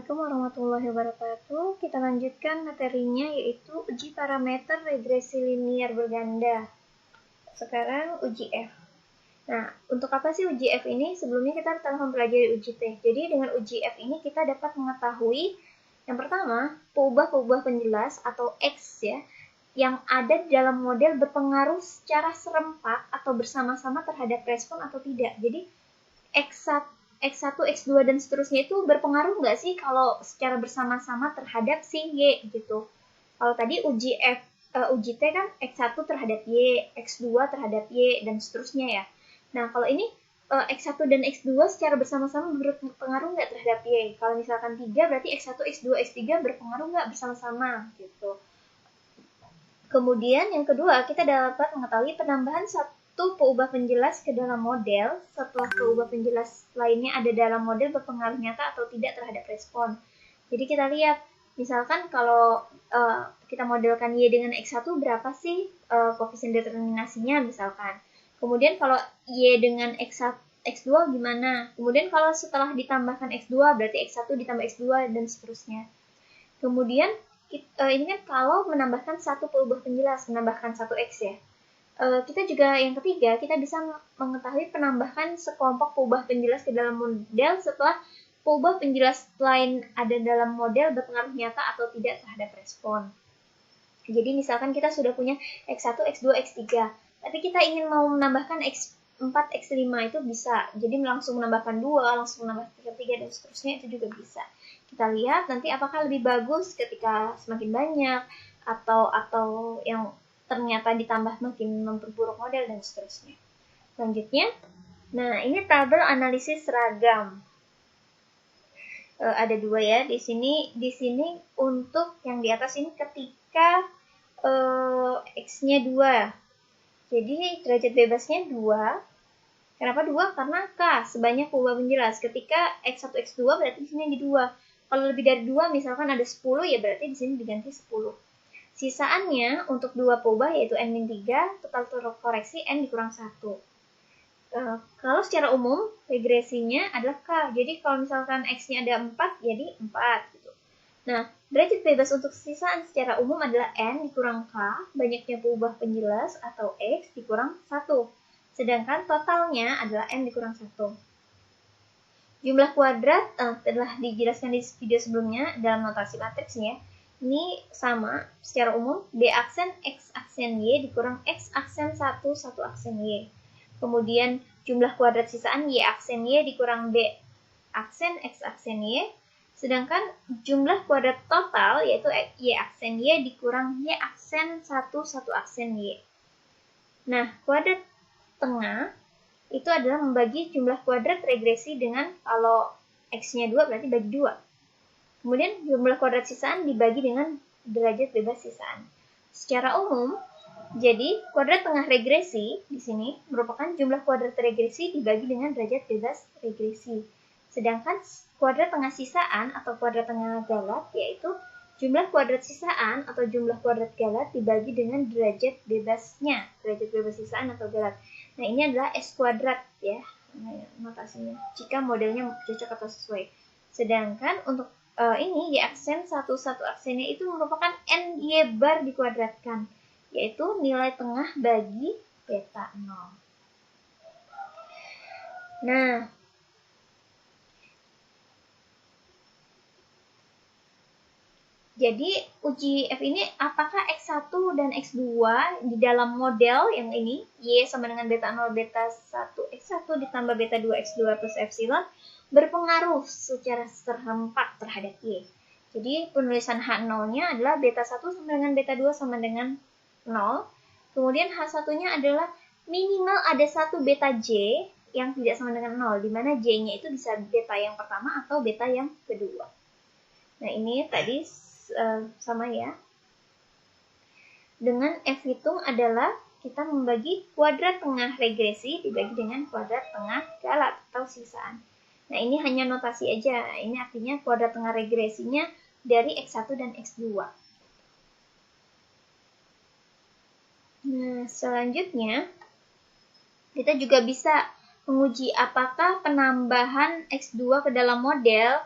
Assalamualaikum warahmatullahi wabarakatuh. Kita lanjutkan materinya yaitu uji parameter regresi linear berganda. Sekarang uji F. Nah, untuk apa sih uji F ini? Sebelumnya kita telah mempelajari uji T. Jadi dengan uji F ini kita dapat mengetahui yang pertama, peubah-peubah penjelas atau X ya, yang ada dalam model berpengaruh secara serempak atau bersama-sama terhadap respon atau tidak. Jadi X1 X1, X2, dan seterusnya itu berpengaruh nggak sih kalau secara bersama-sama terhadap si Y gitu. Kalau tadi uji T kan X1 terhadap Y, X2 terhadap Y, dan seterusnya ya. Nah, kalau ini X1 dan X2 secara bersama-sama berpengaruh nggak terhadap Y? Kalau misalkan 3, berarti X1, X2, X3 berpengaruh nggak bersama-sama gitu. Kemudian yang kedua, kita dapat mengetahui penambahan satu peubah penjelas ke dalam model setelah peubah penjelas lainnya ada dalam model berpengaruh nyata atau tidak terhadap respon. Jadi kita lihat, misalkan kalau kita modelkan Y dengan X1 berapa sih koefisien determinasinya misalkan. Kemudian kalau Y dengan X2 gimana? Kemudian kalau setelah ditambahkan X2 berarti X1 ditambah X2 dan seterusnya. Kemudian ini kan kalau menambahkan satu peubah penjelas, menambahkan satu X ya. Kita juga yang ketiga, kita bisa mengetahui penambahan sekelompok peubah penjelas ke dalam model setelah peubah penjelas lain ada dalam model berpengaruh nyata atau tidak terhadap respon. Jadi misalkan kita sudah punya X1, X2, X3, tapi kita ingin mau menambahkan X4, X5 itu bisa. Jadi langsung menambahkan 2, langsung menambahkan 3, dan seterusnya itu juga bisa. Kita lihat nanti apakah lebih bagus ketika semakin banyak atau yang ternyata ditambah makin memperburuk model dan seterusnya. Selanjutnya, nah ini tabel analisis seragam. Ada dua ya di sini. Di sini untuk yang di atas ini ketika X-nya 2. Jadi derajat bebasnya 2. Kenapa 2? Karena K sebanyak peubah penjelas. Ketika X1, X2 berarti di sini di 2. Kalau lebih dari 2 misalkan ada 10 ya berarti di sini diganti 10. Sisaannya untuk 2 peubah yaitu N-3, total koreksi N dikurang 1. Kalau secara umum regresinya adalah K. Jadi kalau misalkan X-nya ada 4 jadi 4 gitu. Nah, derajat bebas untuk sisaan secara umum adalah N dikurang K, banyaknya peubah penjelas atau X dikurang 1. Sedangkan totalnya adalah N dikurang 1. Jumlah kuadrat telah dijelaskan di video sebelumnya dalam notasi matriksnya. Ini sama secara umum, B aksen X aksen Y dikurang X aksen 1 aksen Y. Kemudian jumlah kuadrat sisaan Y aksen Y dikurang B aksen X aksen Y. Sedangkan jumlah kuadrat total yaitu Y aksen Y dikurang Y aksen 1 aksen Y. Nah, kuadrat tengah itu adalah membagi jumlah kuadrat regresi dengan kalau X-nya 2 berarti bagi 2. Kemudian jumlah kuadrat sisaan dibagi dengan derajat bebas sisaan. Secara umum, jadi kuadrat tengah regresi di sini merupakan jumlah kuadrat regresi dibagi dengan derajat bebas regresi. Sedangkan kuadrat tengah sisaan atau kuadrat tengah galat yaitu jumlah kuadrat sisaan atau jumlah kuadrat galat dibagi dengan derajat bebasnya, derajat bebas sisaan atau galat. Nah, ini adalah S kuadrat ya, notasinya, jika modelnya cocok atau sesuai. Sedangkan untuk ini Y aksen 1 aksennya itu merupakan NY bar dikuadratkan, yaitu nilai tengah bagi beta 0. Nah, jadi uji F ini apakah X1 dan X2 di dalam model yang ini Y sama dengan beta 0 beta 1 X1 ditambah beta 2 X2 plus epsilon berpengaruh secara serempak terhadap Y. Jadi penulisan H0-nya adalah beta 1 sama dengan beta 2 sama dengan 0. Kemudian H1-nya adalah minimal ada satu beta J yang tidak sama dengan 0, di mana J-nya itu bisa beta yang pertama atau beta yang kedua. Nah, ini tadi sama ya. Dengan F hitung adalah kita membagi kuadrat tengah regresi dibagi dengan kuadrat tengah galat atau sisaan. Nah, ini hanya notasi aja. Ini artinya kuadrat tengah regresinya dari X1 dan X2. Nah, selanjutnya kita juga bisa menguji apakah penambahan X2 ke dalam model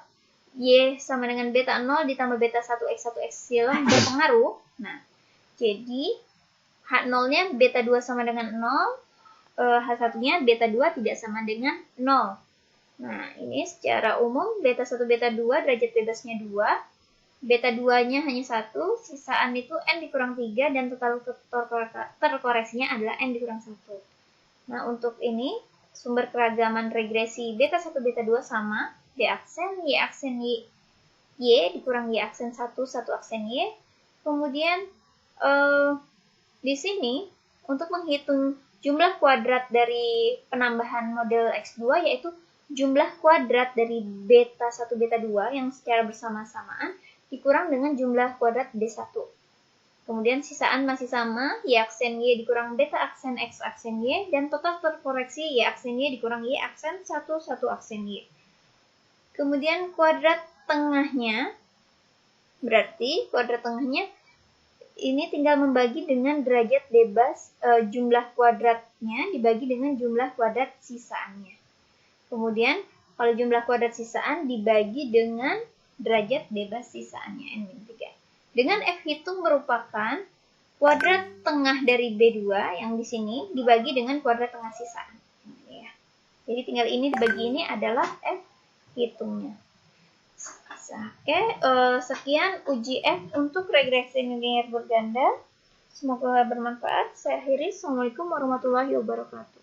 Y sama dengan beta 0 ditambah beta 1X 1 epsilon berpengaruh. Nah, jadi H0-nya beta 2 sama dengan 0, H1-nya beta 2 tidak sama dengan 0. Nah, ini secara umum beta 1 beta 2 derajat bebasnya 2, beta 2-nya hanya 1, sisaan itu N dikurang 3, dan total terkoreksinya adalah N dikurang 1. Nah, untuk ini sumber keragaman regresi beta 1 beta 2 sama D aksen Y dikurang Y aksen 1 aksen Y. Kemudian di sini untuk menghitung jumlah kuadrat dari penambahan model X2 yaitu jumlah kuadrat dari beta 1 beta 2 yang secara bersama-samaan dikurang dengan jumlah kuadrat B1. Kemudian sisaan masih sama, Y aksen Y dikurang beta aksen X aksen Y, dan total terkoreksi Y aksen Y dikurang Y aksen 1 aksen Y. Kemudian kuadrat tengahnya, berarti kuadrat tengahnya ini tinggal membagi dengan derajat bebas, jumlah kuadratnya dibagi dengan jumlah kuadrat sisaannya. Kemudian kalau jumlah kuadrat sisaan dibagi dengan derajat bebas sisaannya, N-3. Dengan F hitung merupakan kuadrat tengah dari B2 yang di sini dibagi dengan kuadrat tengah sisaan. Ya. Jadi tinggal ini dibagi ini adalah F hitungnya. Oke, sekian uji F untuk regresi linear berganda. Semoga bermanfaat. Saya akhiri. Assalamualaikum warahmatullahi wabarakatuh.